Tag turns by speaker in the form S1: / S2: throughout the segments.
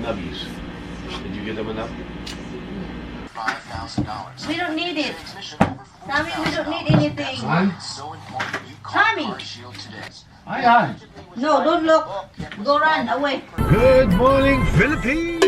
S1: nubbies. Did you get them enough?
S2: $5,000.
S3: We don't need it. Tommy, we don't need anything.
S4: Ayan.
S2: So important you
S3: Tommy!
S2: call Shield today.
S4: Ayan.
S3: No, don't look. Go run away.
S1: Good morning, Philippines!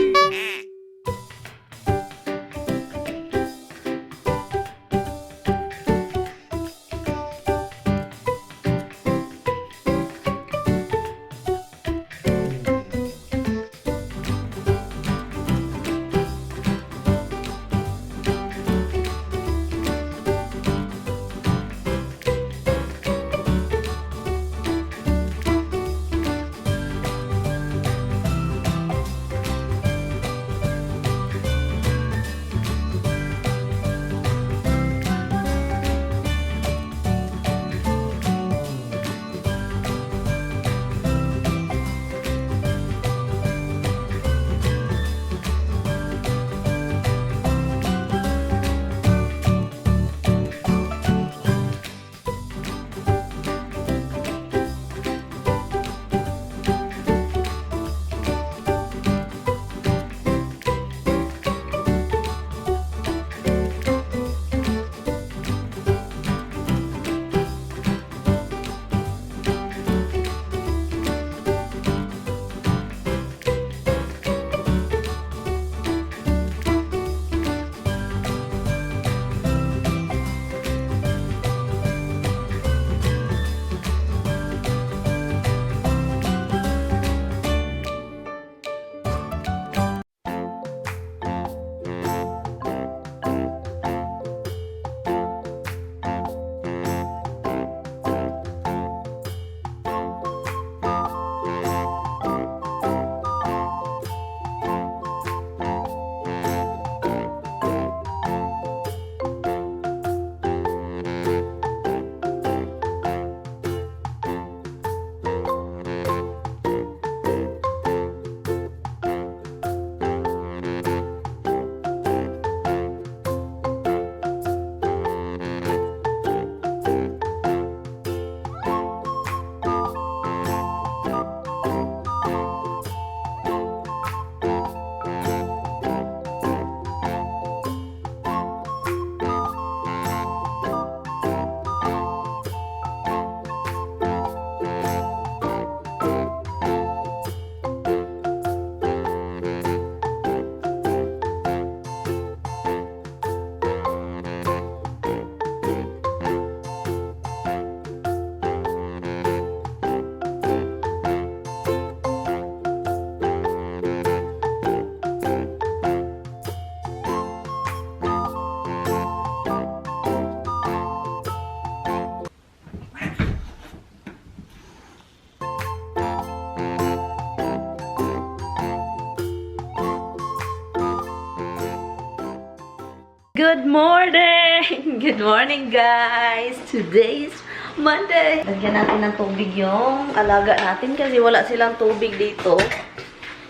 S3: Good morning! Good morning, guys! Today is Monday. Lagyan natin ng tubig yung alaga natin kasi wala silang tubig dito.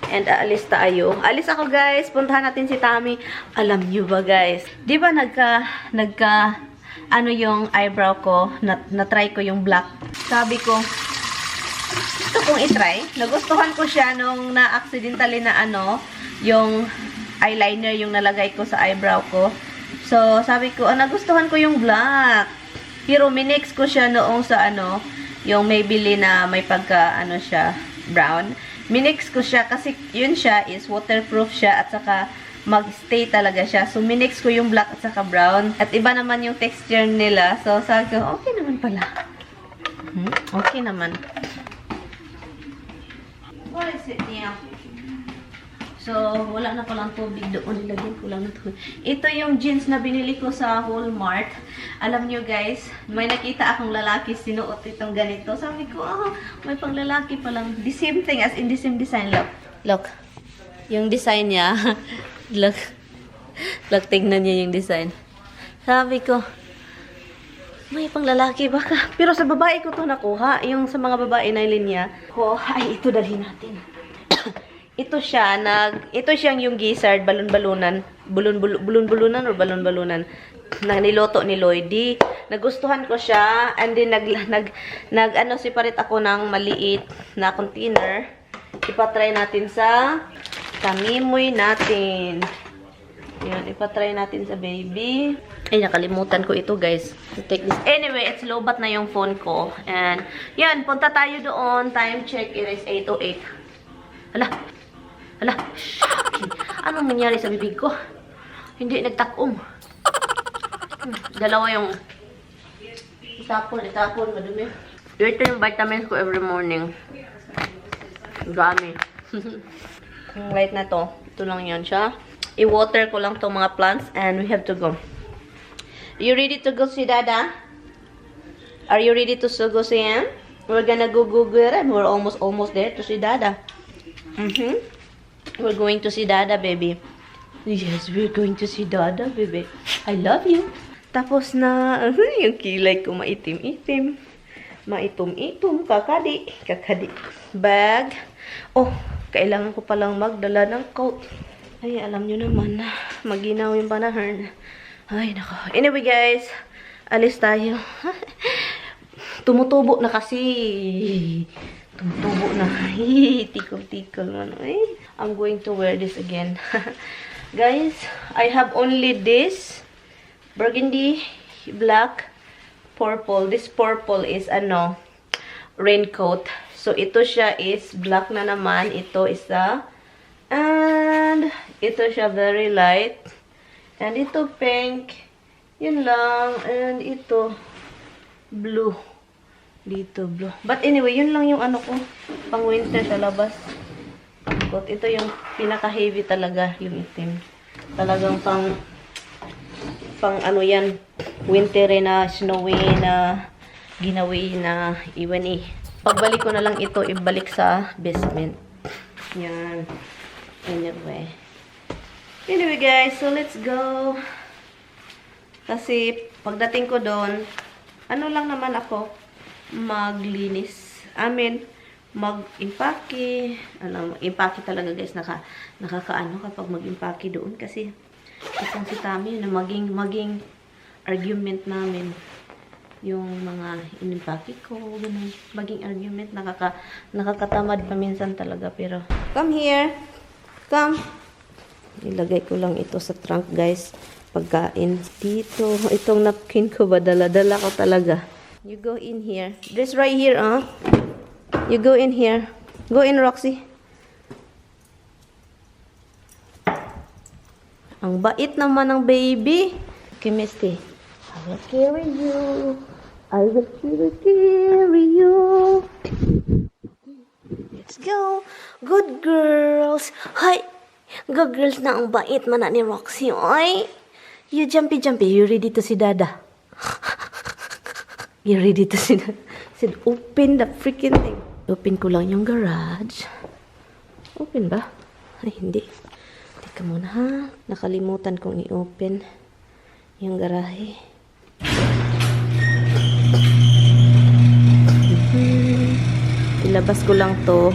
S3: And aalis tayo. Alis ako, guys. Puntahan natin si Tommy. Alam nyo ba, guys? Di ba ano yung eyebrow ko? Na-try ko yung black. Sabi ko, gusto kong i-try. Nagustuhan ko siya nung na-accidentally na yung eyeliner yung nalagay ko sa eyebrow ko. So, sabi ko, nagustuhan ko yung black. Pero minix ko siya noong sa yung Maybelline na may pagka, siya, brown. Minix ko siya kasi yun siya is waterproof siya at saka mag-stay talaga siya. So, minix ko yung black at saka brown. At iba naman yung texture nila. So, sabi ko, okay naman pala. Okay naman. What is it now? So, wala na palang tubig doon. Nilagyan ko lang ng tubig. Ito yung jeans na binili ko sa Walmart. Alam nyo guys, may nakita akong lalaki sinuot itong ganito. Sabi ko, may pang lalaki palang. The same thing as in the same design. Look. Look. Yung design niya. Look. Look, tingnan niya yung design. Sabi ko, may pang lalaki baka. Pero sa babae ko to nakuha. Yung sa mga babae na linya. Ay, ito dalhin natin. Ito siyang yung gizzard, balon-balunan or balon-balunan na niloto ni Lloydie. Nagustuhan ko siya and then separate ako ng maliit na container. Ipatry natin sa Tamimoy natin. Yan, ipatry natin sa baby. Ay, nakalimutan ko ito, guys. To take this. Anyway, it's lobat na yung phone ko. And, yan, punta tayo doon. Time check, it is 8:08. Hala. Hala. Shocking. Anong nangyari sa bibig ko? Hindi nagtakom. Dalawa yung itapon, madumi. Ito yung vitamins ko every morning. Dami. Yung light na to. Ito lang yan siya. I-water ko lang tong mga plants and we have to go. You ready to go see Dada? Are you ready to go see him? We're gonna go and we're almost there to see Dada. We're going to see Dada, baby. Yes, we're going to see Dada, baby. I love you. Tapos na, yung kilay ko maitim-itim. Maitom-itom, kakadi. Bag. Oh, kailangan ko palang magdala ng coat. Ay, alam nyo naman na maginaw yung panahon. Ay, nako. Anyway, guys, alis tayo. Tumutubo na kasi. Tumutubo na. Tikol-tikol man. Ay, I'm going to wear this again. Guys, I have only this burgundy, black, purple. This purple is raincoat. So, ito siya is black na naman. Ito isa. And, ito siya very light. And, ito pink. Yun lang. And, ito blue. Dito, blue. But anyway, yun lang yung ko. Pang winter sa labas. Ito yung pinaka-heavy talaga, yung itim. Talagang pang yan. Wintery na, snowy na, ginawi na, iwan eh. Pagbalik ko na lang ito, ibalik sa basement. Yan. Anyway guys, so let's go. Kasi pagdating ko doon, lang naman ako maglinis. Mag-impake. Impake talaga guys, nakakaano kapag mag-impake doon kasi itong si Tami na maging argument namin. Yung mga inimpake ko, ganun. Maging argument, nakakatamad pa minsan talaga pero come here. Come. Ilagay ko lang ito sa trunk, guys. Pagkain. Dito. Itong napkin ko ba? Dala-dala ko talaga. You go in here. This right here, You go in here. Go in, Roxy. Ang bait naman ng baby. Okay, Misty. I will carry you. I will carry you. Let's go. Good girls. Hi. Good girls na ang bait man ni Roxy. Oy. You jumpy. You ready to see Dada? You ready to see Dada? Said, open the freaking thing. Open ko lang yung garage. Open ba? Ay, hindi. Teka muna ha. Nakalimutan kong i-open yung garahe. Ilabas ko lang to.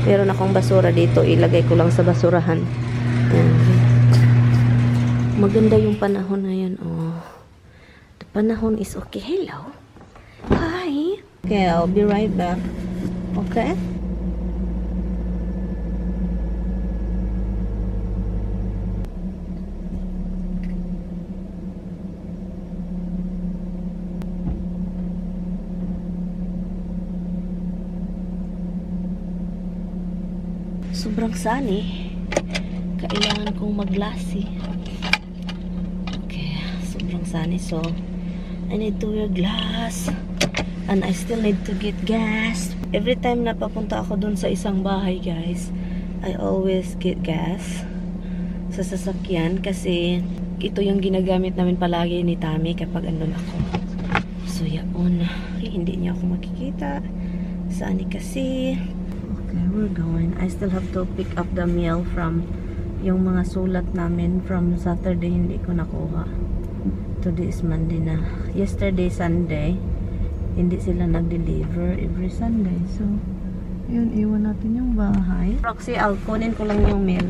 S3: Meron akong basura dito. Ilagay ko lang sa basurahan. Maganda yung panahon na yun. Oh. The panahon is okay. Hello. Hi. Okay, I'll be right back. Okay? Sobrang sani. Kailangan kong maglasi. Okay, sobrang sani. So, I need to wear glass. And I still need to get gas. Every time na papunta ako dun sa isang bahay, guys, I always get gas sa sasakyan kasi ito yung ginagamit namin palagi ni Tami kapag andun ako. So, yaon. Hindi niya ako makikita. Sani kasi. Okay, we're going. I still have to pick up the mail from yung mga sulat namin from Saturday. Hindi ko nakuha. Today is Monday na. Yesterday, Sunday, hindi sila nag-deliver every Sunday. So, yun, iwan natin yung bahay. Roxy, kunin ko lang yung mail.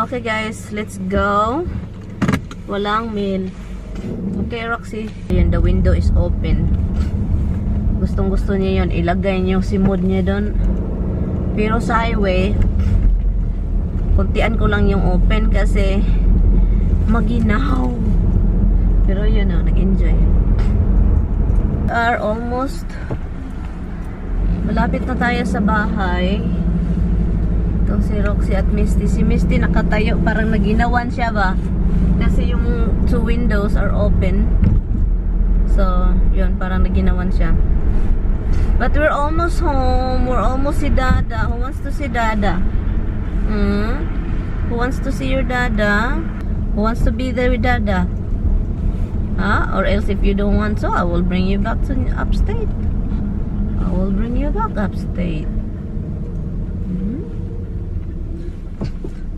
S3: Okay guys, let's go. Walang mail. Okay, Roxy. Ayan, the window is open. Gustong-gusto niya yun. Ilagay niyo si mood niya doon. Pero sa highway, kuntian ko lang yung open kasi maginaw. Pero yun o, nag-enjoy. Are almost malapit na tayo sa bahay. Itong si Roxy at Misty. Si Misty nakatayo, parang naginawan siya ba? Kasi yung two windows are open. So, yun, parang naginawan siya. But we're almost home. We're almost si Dada. Who wants to see Dada? Who wants to see your Dada? Who wants to be there with Dada? Huh? Or else if you don't want so, I will bring you back to upstate. I will bring you back upstate.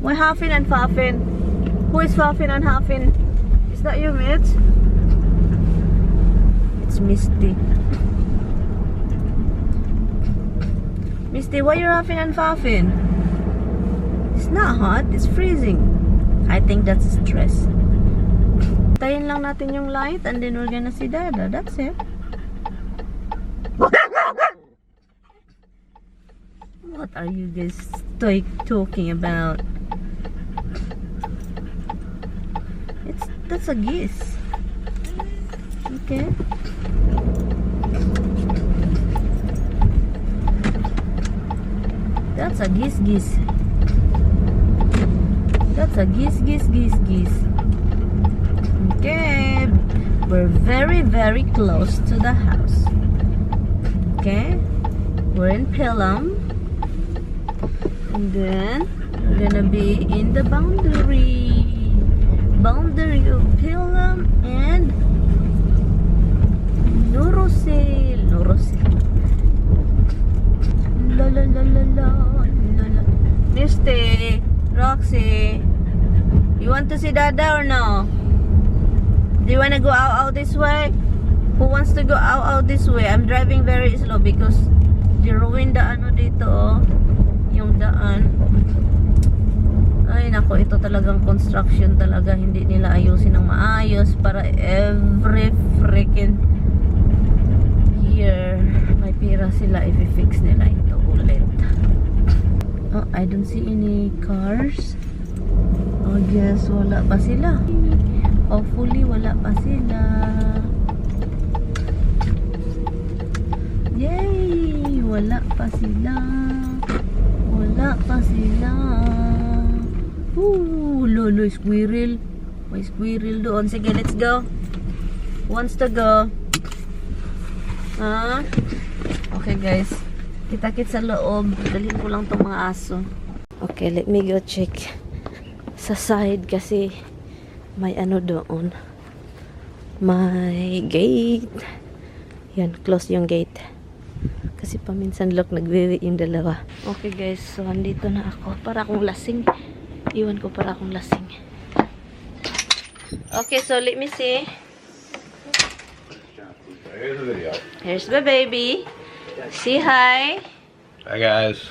S3: Why huffing and puffing? Who is puffing and huffing? Is that you, Mitch? It's Misty. Misty, why you huffing and puffing? It's not hot, it's freezing. I think that's stress. Tayin lang natin yung light and then we're gonna see Dada. That's it. What are you guys talking about? That's a geese. Okay. That's a geese. That's a geese. Okay. We're very close to the house. Okay. We're in Pelham. And then we're gonna be in the boundary of Pelham and Nurosil. La. Misty, Roxy, you want to see Dada or no? Do you want to go out this way? Who wants to go out this way? I'm driving very slow because they ruined the ano dito, oh. Yung daan. Ay nako, ito talagang construction talaga. Hindi nila ayusin ng maayos para every freaking year may pira sila i-fix nila ito ulit. Oh, I don't see any cars. Oh, yes, wala pa sila. Hopefully, wala pa sila. Yay! Wala pa sila. Lolo, squirrel. May squirrel doon. Sige, let's go. Who wants to go? Okay, guys. Kita-kit sa loob. Dalhin ko lang itong mga aso. Okay, let me go check sa side kasi may ano doon. May gate. Yan, close yung gate. Kasi paminsan look, nagwiwi yung dalawa. Okay, guys. So, andito na ako. Para akong lasing. Iwan ko para akong lasing. Okay, so let me see.
S1: Here's the video.
S3: Here's the baby. Say hi.
S1: Hi guys.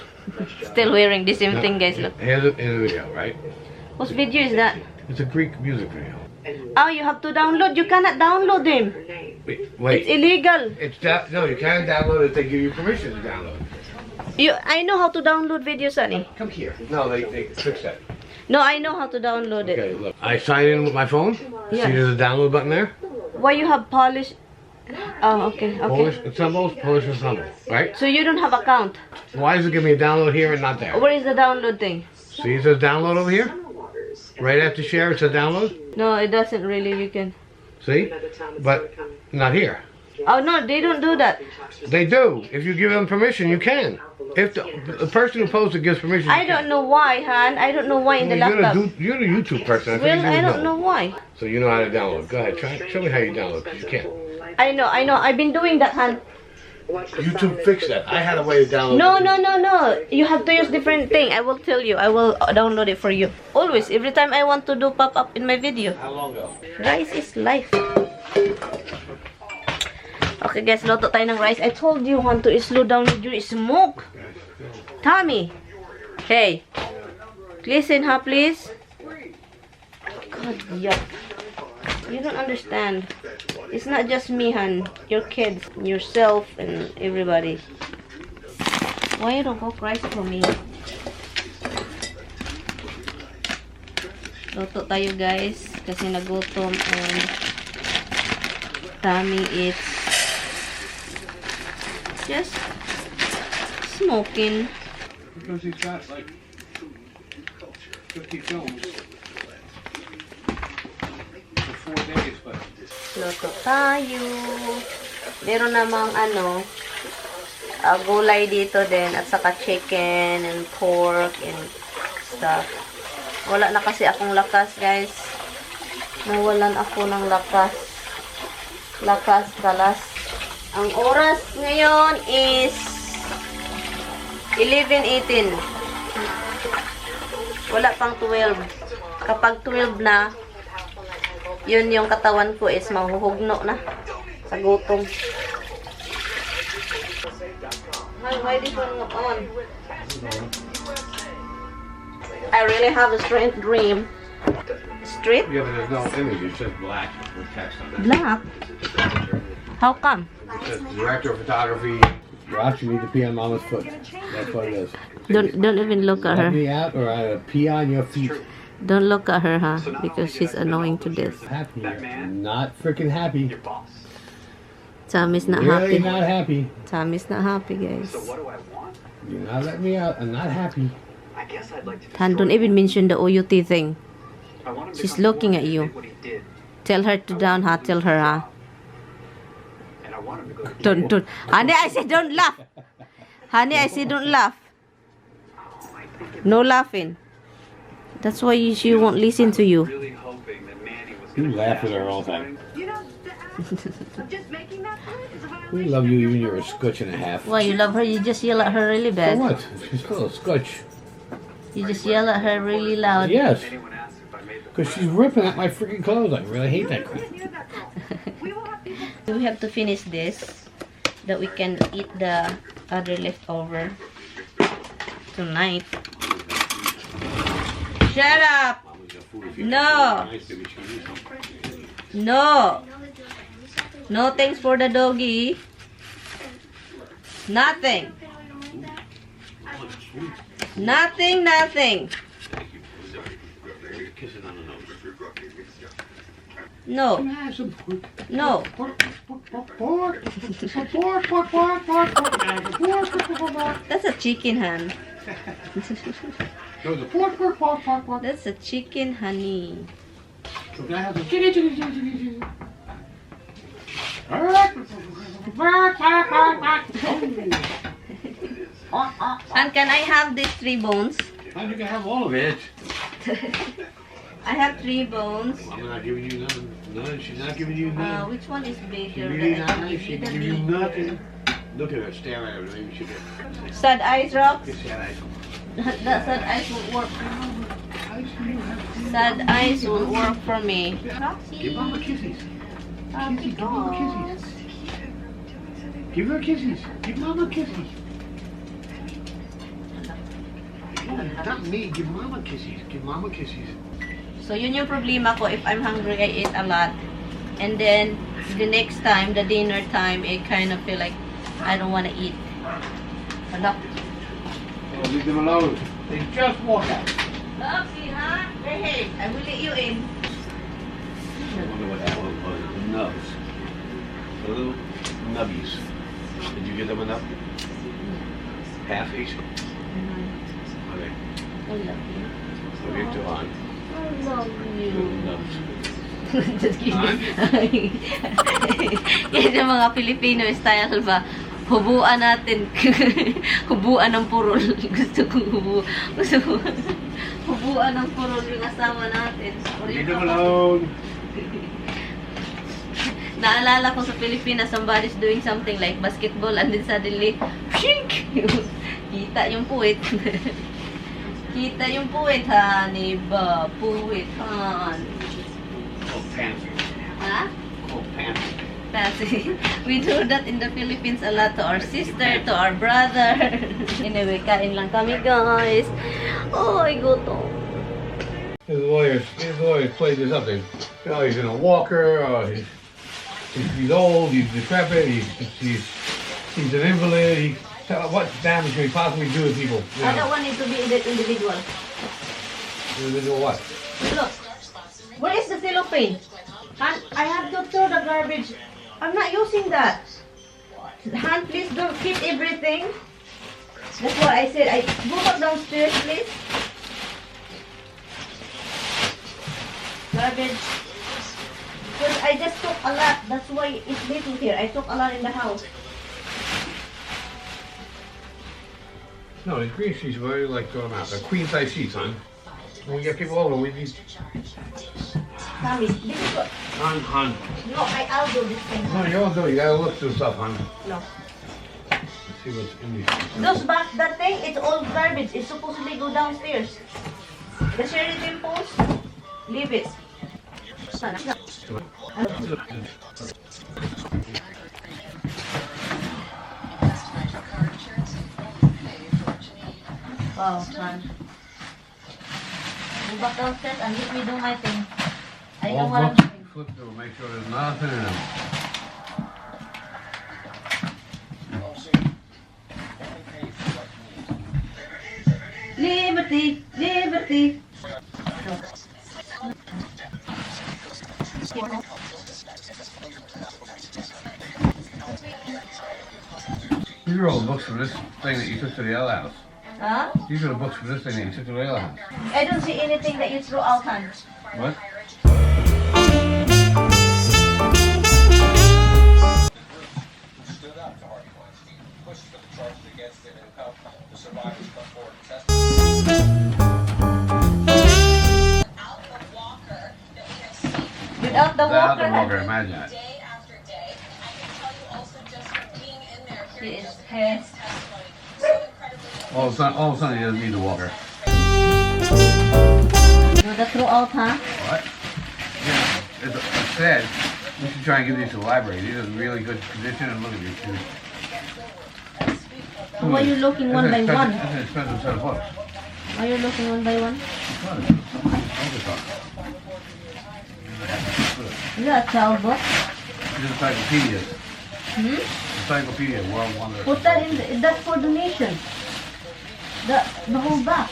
S3: Still wearing the same thing, guys. Look.
S1: Here's the video, right?
S3: What video is that?
S1: It's a Greek music video.
S3: Oh, you have to download. You cannot download them.
S1: Wait.
S3: It's illegal.
S1: No, you can't download it. They give you permission to download.
S3: I know how to download videos, Sonny.
S1: Come here. No, they fixed that.
S3: No, I know how to download it.
S1: Okay, look. I sign in with my phone.
S3: Yeah.
S1: See there's a download button there?
S3: Why you have Polish? Oh, okay.
S1: Polish ensembles, Polish ensemble, right?
S3: So you don't have account.
S1: Why does it give me a download here and not there?
S3: Where is the download thing?
S1: See, it says download over here. Right after share, it says download.
S3: No, it doesn't really. You can.
S1: See, but not here.
S3: Oh no, they don't do that.
S1: They do. If you give them permission, you can. If the person who posts it gives permission,
S3: I don't know why, Han. I don't know why in the laptop.
S1: You're the YouTube person.
S3: Well, I don't know why.
S1: So you know how to download. Go ahead, try. Show me how you download. 'Cause you can't.
S3: I know. I've been doing that, Han.
S1: YouTube fixed that. I had a way to download.
S3: No. You have to use different thing. I will tell you. I will download it for you. Always. Every time I want to do pop up in my video.
S1: How long ago?
S3: Rice is life. Okay, guys. Loto tayo ng rice. I told you, want to slow down with your smoke. Tommy. Hey. Listen, ha, please. God, yuck. You don't understand. It's not just me, hon. Your kids, yourself, and everybody. Why you don't cook rice for me? Luto tayo, guys. Kasi nagutom and tummy it's just smoking.
S1: Because he's got like 50 films for 4 days, but
S3: Luto tayo. Meron namang gulay dito din at saka chicken and pork and stuff. Wala na kasi akong lakas, guys. Nawalan ako ng lakas. Kalas. Ang oras ngayon is 11:18. Wala pang 12. Kapag 12 na, yun yung katawan ko is mahuhugno na sa gutom. Why this one not on? I really have a strange dream. Street?
S1: yeah, but there's no image. It says black with text on it.
S3: Black? How come?
S1: It says director of photography. Watch, you need to pee on Mama's foot. That's what it is.
S3: Don't even look at her.
S1: Let me out, or I pee on your feet.
S3: Don't look at her, huh? Because she's annoying to death.
S1: Happy? Not freaking happy.
S3: Tommy's not
S1: Really
S3: happy.
S1: not happy.
S3: Tommy's not happy, guys.
S1: You're not letting me out. I'm not happy.
S3: Han, don't even mention the OUT thing. She's looking at you. Tell her to down, huh? Tell her, huh? Don't. Honey, I said don't laugh. Honey, I said don't laugh. No laughing. That's why she won't listen to you.
S1: You laugh with her all the time. We love you even you're a scotch and a half.
S3: Why, you love her? You just yell at her really
S1: For
S3: bad.
S1: what? She's still a scotch.
S3: You just yell at her really loud.
S1: Yes. Because she's ripping at my freaking clothes. I really hate that crap.
S3: We have to finish this, that we can eat the other leftover tonight. Shut up! No! No! No thanks for the doggy. Nothing. Nothing. No. No. That's a chicken, hon. That's a chicken, honey. And can I have these 3 bones?
S1: And you can have all of it.
S3: I have 3 bones.
S1: I'm not giving you none. None. She's not giving you none.
S3: Which one is
S1: She's
S3: bigger?
S1: really
S3: that I
S1: not
S3: can
S1: nice.
S3: give
S1: She
S3: you?
S1: can
S3: The
S1: give you
S3: big-
S1: nothing. Look at her. Stare at her. Maybe she can.
S3: Sad eyes, Rock?
S1: Kiss that eyes.
S3: That sad eyes won't work. Sad eyes won't work for me.
S1: Give Mama kisses. Give Mama kisses. Give her kisses. Give Mama kisses. Not me. Give Mama kisses. Give Mama kisses.
S3: So, yun yung problema ko. If I'm hungry, I eat a lot. And then, the next time, the dinner time, I kind of feel like I don't want to eat. Hala.
S1: Oh, leave them alone. They just walk out.
S3: Look, see, huh? Hey, I will let you in.
S1: I wonder what that one was. The nubs. The little nubbies. Did you get them enough? Half each? Okay.
S3: I love you.
S1: Okay, two on.
S3: I love you.
S1: Little nubs.
S3: Just kidding. Yan yung mga Filipino style ba? Hubuan natin. Hubuan ng purol. Gusto kong hubuan ng purol yung asawa natin.
S1: Leave them alone.
S3: Naalala ko sa Pilipinas, somebody's doing something like basketball and then suddenly, shink! Kita yung puwit. Kita yung puwit, honey ba? Puwit, hon.
S1: Oh, pants.
S3: Ha?
S1: Oh, pants.
S3: Fancy. We do that in the Philippines a lot to our sister, to our brother. Anyway, kain lang kami, guys. Oh, I gutom.
S1: His lawyers played this up. He's in a walker. He's old. He's decrepit. He's an invalid. What damage can he possibly do to people?
S3: I don't want it to be individual.
S1: Individual what?
S3: Look, where is the cellophane? And I have to throw the garbage. I'm not using that. Han, please don't keep everything. That's what I said. Go back downstairs, please. Garbage. Because I just took a lot. That's why it's little here. I took a lot in the house.
S1: No, the green sheets, we already like throw them out. They're queen size sheets, hon. When we get people over, we need.
S3: Tommy, this is what.
S1: Hon.
S3: No, I'll do this thing.
S1: No, you won't do it. You gotta look through stuff, hon.
S3: No.
S1: Let's see what's in these.
S3: Those back, that thing, it's all garbage. It's supposedly go downstairs. The cherry dimples, leave it. Wow, son. Go back downstairs and let me do my thing. I know what I'm doing.
S1: Flip through, make sure there's nothing in them.
S3: Liberty, liberty.
S1: These are all books from this thing that you took to the other house.
S3: Huh?
S1: These are the books from this thing that you took to the other house.
S3: I don't see anything that you throw out, Han.
S1: What?
S3: Without the walker,
S1: imagine it.
S3: He is pissed.
S1: All of a sudden he doesn't need the walker.
S3: No, the throw out, huh?
S1: What? Yeah, it's sad. We should try and give these to the library. These are in really good condition, and look at these two.
S3: Why are you looking one by one?
S1: That's an expensive set of books.
S3: Why are you looking one by one? Is that a child book?
S1: These are encyclopedias. Encyclopedia, World Wonder.
S3: Put that in, that's for donation. The whole back.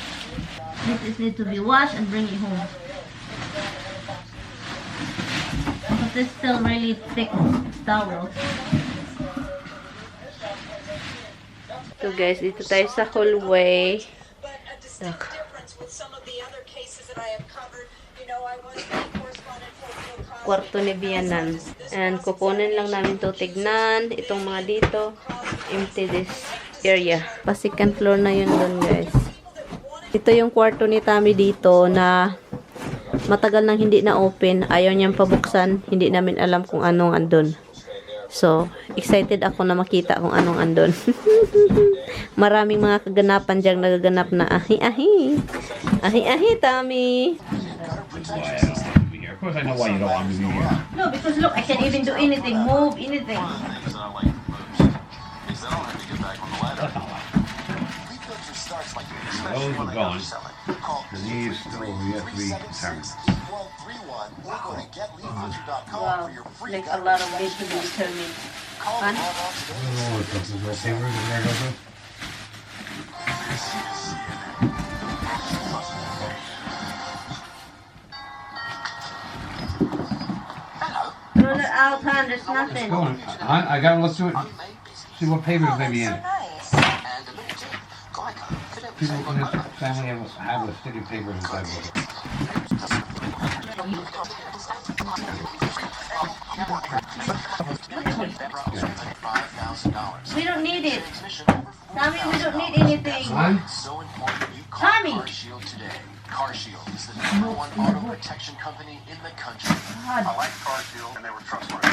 S3: This is need to be washed and bring it home. But it's still really thick towel. So guys, dito tayo sa hallway. Kwarto ni Bianan. And kukunin lang namin to tignan. Itong mga dito. Empty this area. Pa second floor na yun doon, guys. Ito yung kwarto ni Tommy dito na matagal nang hindi na open. Ayaw niyang pabuksan. Hindi namin alam kung anong andun. So, excited ako na makita kung anong andun. Maraming mga kaganapan diyang nagaganap na ahi-ahi. Ahi-ahi, Tommy.
S1: Of course I know why you don't want me to be here.
S3: No, because look, I can't even do anything. Move, anything.
S1: Those are gone. And these still yet to be determined.
S3: Wow, like a lot of ways to be determined. Fun? Throw it out, hon. There's nothing.
S1: I gotta look through it. See what papers may be in it. People in his family have a sticky paper inside of it.
S3: We don't need it. Tommy, we don't need anything. Tommy!
S2: Car Shield is the #1 auto protection company in the country.
S3: God.
S2: I like Car Shield and they were trustworthy. I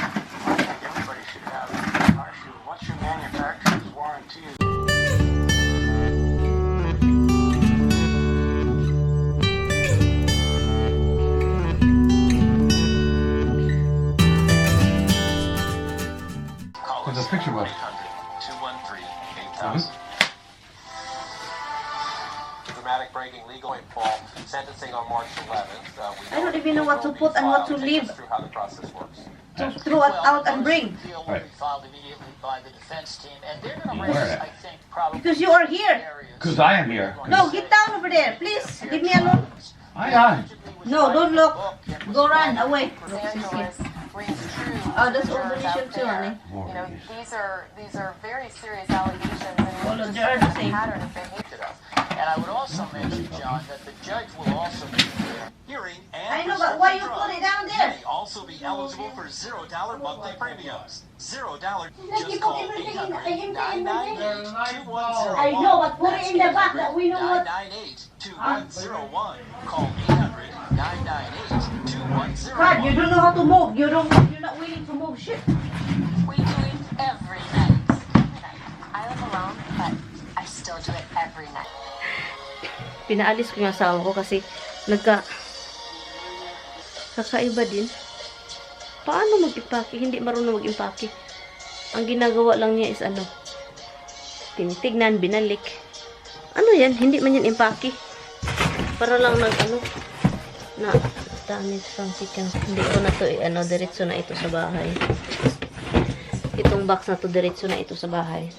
S2: think everybody should have Car Shield. What's your manufacturer's warranty?
S1: There's a picture book.
S2: 213-8000.
S4: dramatic breaking legal in fall sentencing on March 11th.
S3: I don't even know what to put and what to leave.
S4: Through how the process works.
S3: To throw it out and bring.
S2: Appeal will
S1: Right.
S2: be filed immediately by the defense team, and they're going to
S1: Where
S2: raise,
S1: at?
S2: I think, probably
S3: Because you are here.
S2: areas.
S1: Because I am here.
S3: No, get down over there, please. Give me a look.
S1: I am.
S3: No, don't look. Go run away.
S5: Angeles rings true.
S3: Oh, that's
S5: to
S3: all
S5: jurors
S3: the
S5: out
S3: issue too,
S5: there.
S3: honey.
S5: You know, these are very serious allegations, and
S3: All
S5: we
S3: of
S5: just
S3: them are
S5: see
S3: the
S5: a
S3: same.
S5: pattern of behavior.
S2: And I would also mention, John, that the judge will also be
S6: Hearing
S3: I
S6: and
S3: know, but why you put it down
S6: You
S3: there?
S6: may also be eligible for $0 monthly premiums. $0.
S3: Like you
S6: Just
S3: put
S6: call
S3: everything in the- in the-
S6: 800-998-2101.
S3: I know, but put it in the back that we know what.
S6: 998-2101. Call 800-998-2101.
S3: God, you don't know how to move. You're not willing to move shit.
S5: We do it every night. Every night. I live alone, but I still do it every night.
S3: Pinaalis ko yung asawa ko kasi kakaiba din. Paano mag-impake? Hindi marunong mag-impake. Ang ginagawa lang niya is tinitignan, binalik. Ano yan? Hindi man yan impake. Para lang na dami pang chicken. Hindi ko na to diretso na ito sa bahay. Itong box na to diretso na ito sa bahay.